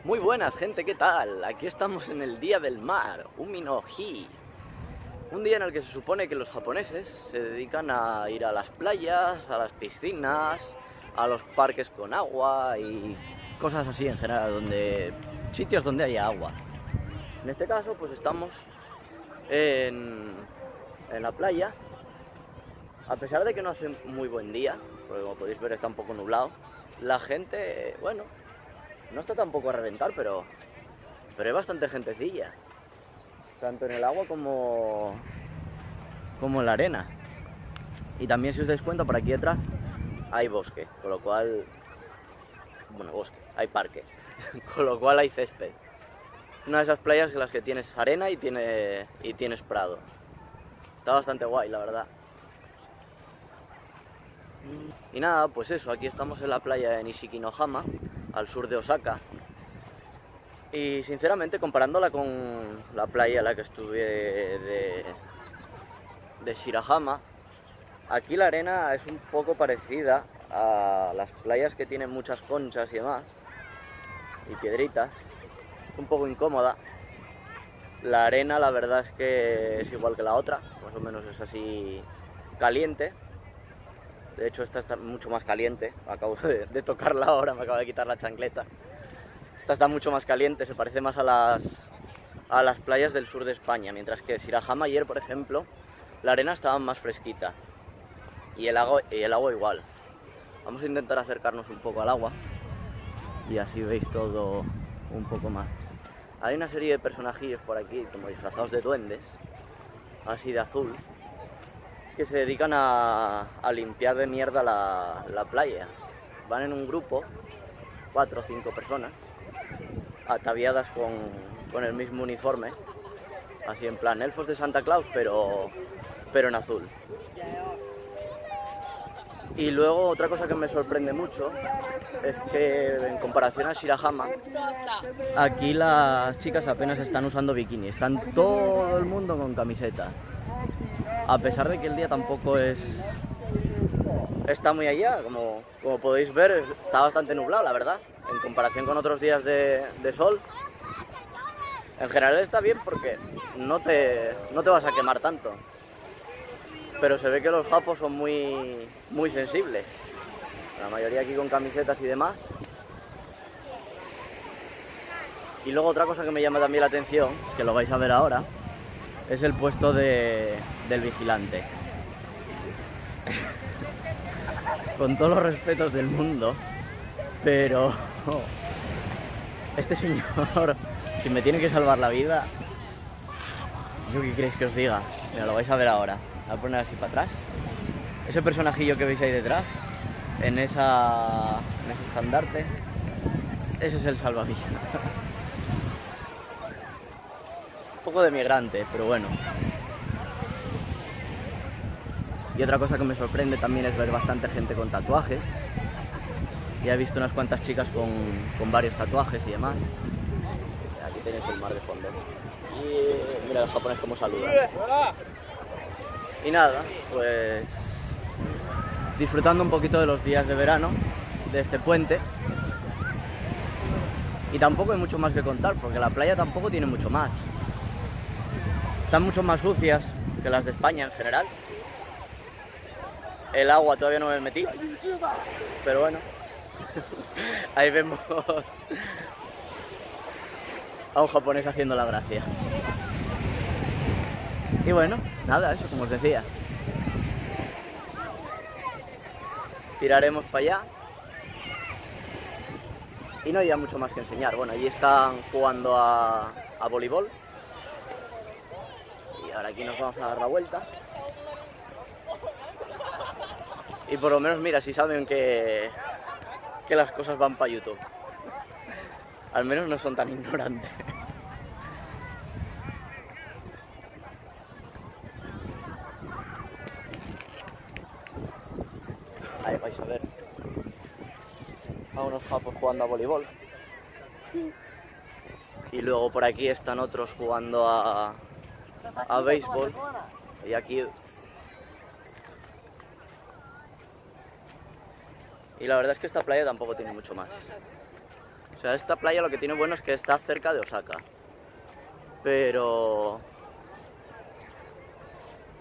Muy buenas, gente, ¿qué tal? Aquí estamos en el Día del Mar, Umi no Hi. Un día en el que se supone que los japoneses se dedican a ir a las playas, a las piscinas, a los parques con agua y cosas así en general, sitios donde haya agua. En este caso, pues estamos en la playa. A pesar de que no hace muy buen día, porque como podéis ver está un poco nublado, la gente, bueno, no está tampoco a reventar, pero hay bastante gentecilla, tanto en el agua como en la arena. Y también, si os dais cuenta, por aquí detrás hay bosque, con lo cual, bueno, hay parque, con lo cual hay césped. Una de esas playas en las que tienes arena y tienes prado. Está bastante guay, la verdad. Y nada, pues eso, aquí estamos en la playa de Nishiki-no-Hama, al sur de Osaka. Y sinceramente, comparándola con la playa en la que estuve de Shirahama, aquí la arena es un poco parecida a las playas que tienen muchas conchas y demás, y piedritas. Es un poco incómoda. La arena, la verdad es que es igual que la otra, más o menos es así caliente. De hecho, esta está mucho más caliente. Acabo de tocarla ahora, me acabo de quitar la chancleta. Esta está mucho más caliente, se parece más a las playas del sur de España, mientras que Shirahama ayer, por ejemplo, la arena estaba más fresquita y el agua igual. Vamos a intentar acercarnos un poco al agua y así veis todo un poco más. Hay una serie de personajillos por aquí, como disfrazados de duendes, así de azul, que se dedican a limpiar de mierda la playa. Van en un grupo, 4 o 5 personas, ataviadas con el mismo uniforme, así en plan elfos de Santa Claus, pero en azul. Y luego otra cosa que me sorprende mucho es que, en comparación a Shirahama, aquí las chicas apenas están usando bikini, están todo el mundo con camiseta. A pesar de que el día tampoco está muy allá, como podéis ver, está bastante nublado, la verdad, en comparación con otros días de sol. En general está bien porque no te vas a quemar tanto, pero se ve que los japos son muy sensibles, la mayoría aquí con camisetas y demás. Y luego otra cosa que me llama también la atención, que lo vais a ver ahora, es el puesto del vigilante. Con todos los respetos del mundo, pero este señor, si me tiene que salvar la vida, ¿yo qué queréis que os diga? Mira, lo vais a ver ahora. Voy a poner así para atrás. Ese personajillo que veis ahí detrás, en ese estandarte, ese es el salvavidas. Un poco de migrante, pero bueno. Y otra cosa que me sorprende también es ver bastante gente con tatuajes. Ya he visto unas cuantas chicas con varios tatuajes y demás. Aquí tenéis el mar de fondo. Y mira el japonés cómo saluda. Y nada, pues disfrutando un poquito de los días de verano, de este puente. Y tampoco hay mucho más que contar, porque la playa tampoco tiene mucho más. Están mucho más sucias que las de España en general. El agua todavía no me metí, pero bueno, ahí vemos a un japonés haciendo la gracia. Y bueno, nada, eso, como os decía. Tiraremos para allá. Y no hay ya mucho más que enseñar. Bueno, allí están jugando a voleibol. Y ahora aquí nos vamos a dar la vuelta. Y por lo menos, mira, si saben que las cosas van para YouTube. Al menos no son tan ignorantes. Ahí vais a ver a unos japos jugando a voleibol. Y luego por aquí están otros jugando a béisbol. Y aquí... Y la verdad es que esta playa tampoco tiene mucho más. O sea, esta playa lo que tiene bueno es que está cerca de Osaka. Pero...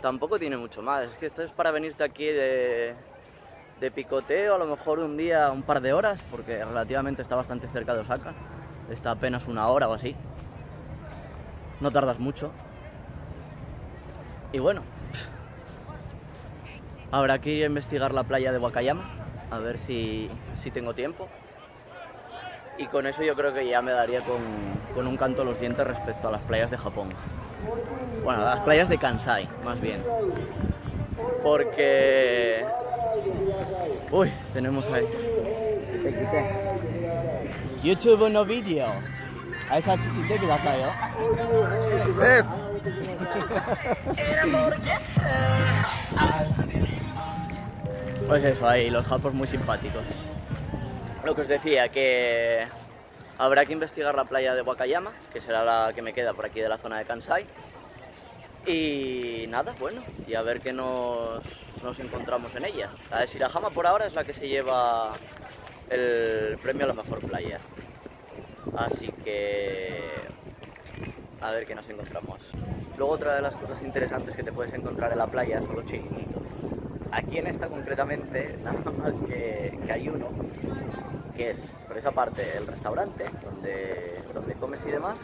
tampoco tiene mucho más. Es que esto es para venirte aquí de picoteo, a lo mejor un día, un par de horas, porque relativamente está bastante cerca de Osaka. Está apenas una hora o así. No tardas mucho. Y bueno, habrá que ir a investigar la playa de Wakayama, a ver si tengo tiempo. Y con eso yo creo que ya me daría con un canto a los dientes respecto a las playas de Japón. Bueno, las playas de Kansai, más bien. Porque... uy, tenemos ahí... te quité. YouTube no video. Pues eso, ahí los japos muy simpáticos. Lo que os decía, que habrá que investigar la playa de Wakayama, que será la que me queda por aquí de la zona de Kansai. Y nada, bueno, y a ver qué nos encontramos en ella. La de Shirahama por ahora es la que se lleva el premio a la mejor playa. Así que a ver qué nos encontramos. Luego otra de las cosas interesantes que te puedes encontrar en la playa son los chiringuitos. Aquí en esta concretamente, nada más que hay uno, que es por esa parte el restaurante, donde comes y demás,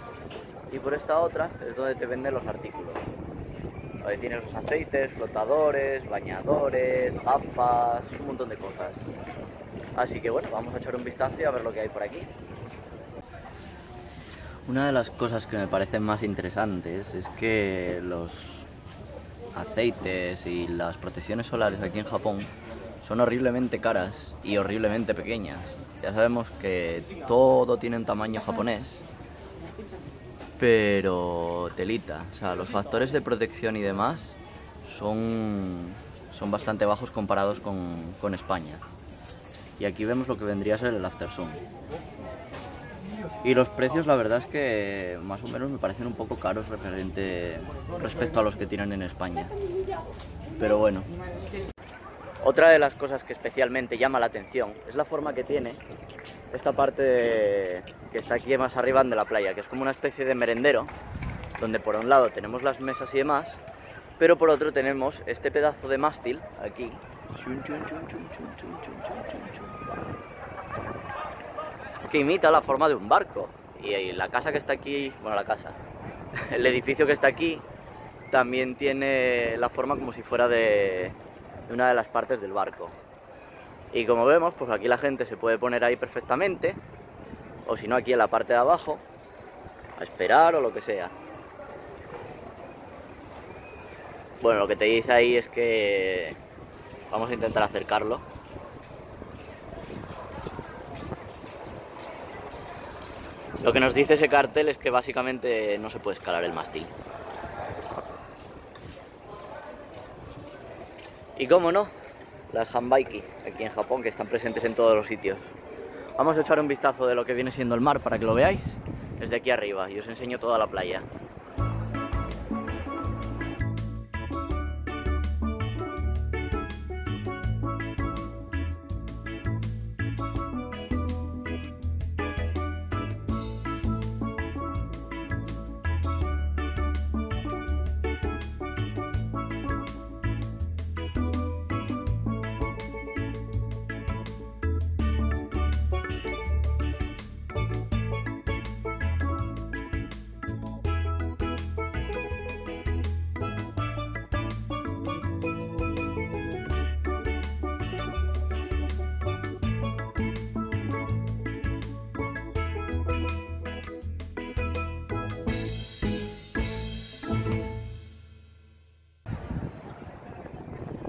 y por esta otra es donde te venden los artículos. Donde tienes los aceites, flotadores, bañadores, gafas, un montón de cosas. Así que bueno, vamos a echar un vistazo y a ver lo que hay por aquí. Una de las cosas que me parecen más interesantes es que los aceites y las protecciones solares aquí en Japón son horriblemente caras y horriblemente pequeñas. Ya sabemos que todo tiene un tamaño japonés, pero telita. O sea, los factores de protección y demás son bastante bajos comparados con España. Y aquí vemos lo que vendría a ser el After Sun. Y los precios, la verdad es que más o menos me parecen un poco caros respecto a los que tienen en España. Pero bueno. Otra de las cosas que especialmente llama la atención es la forma que tiene esta parte que está aquí más arriba de la playa, que es como una especie de merendero, donde por un lado tenemos las mesas y demás, pero por otro tenemos este pedazo de mástil aquí, que imita la forma de un barco. Y la casa que está aquí, bueno, la casa, el edificio que está aquí también tiene la forma como si fuera de una de las partes del barco. Y como vemos, pues aquí la gente se puede poner ahí perfectamente, o si no aquí en la parte de abajo, a esperar o lo que sea. Bueno, lo que te dice ahí es que vamos a intentar acercarlo. Lo que nos dice ese cartel es que básicamente no se puede escalar el mástil. Y cómo no, las hanbaiki aquí en Japón, que están presentes en todos los sitios. Vamos a echar un vistazo de lo que viene siendo el mar para que lo veáis desde aquí arriba y os enseño toda la playa.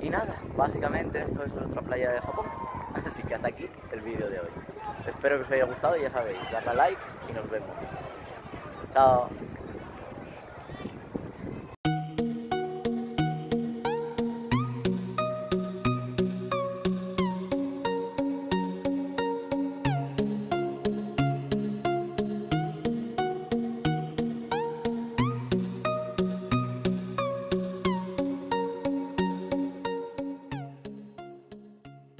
Y nada, básicamente esto es otra playa de Japón. Así que hasta aquí el vídeo de hoy. Espero que os haya gustado y ya sabéis, darle a like y nos vemos. Chao.